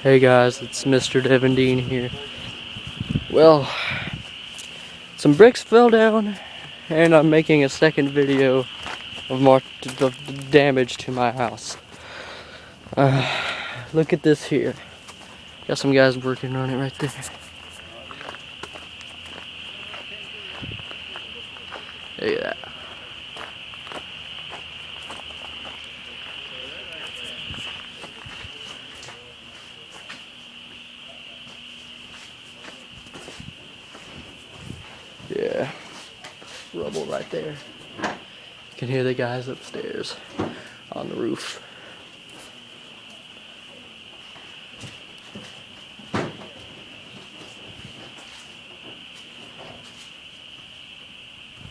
Hey guys, it's Mr. Devin Dean here. Well, some bricks fell down and I'm making a second video of the damage to my house. Look at this here. Got some guys working on it right there. Look at that. Yeah, rubble right there. You can hear the guys upstairs on the roof.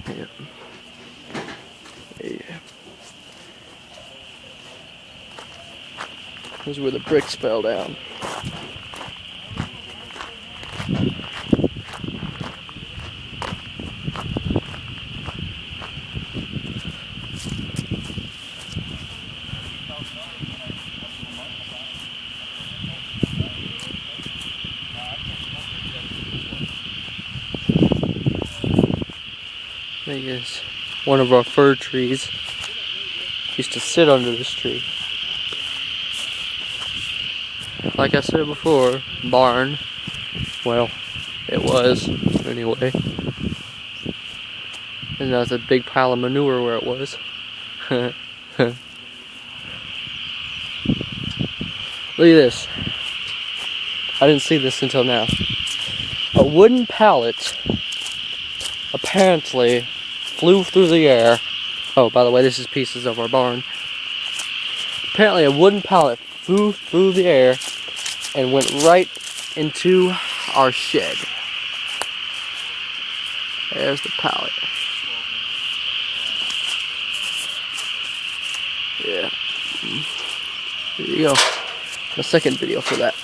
Yep. Yeah. This is where the bricks fell down. I think it's one of our fir trees. Used to sit under this tree. Like I said before, barn. Well, it was anyway. And there's a big pile of manure where it was. Look at this. I didn't see this until now. A wooden pallet apparently flew through the air. Oh, by the way, this is pieces of our barn. Apparently a wooden pallet flew through the air and went right into our shed. There's the pallet. Yeah. There you go. A second video for that.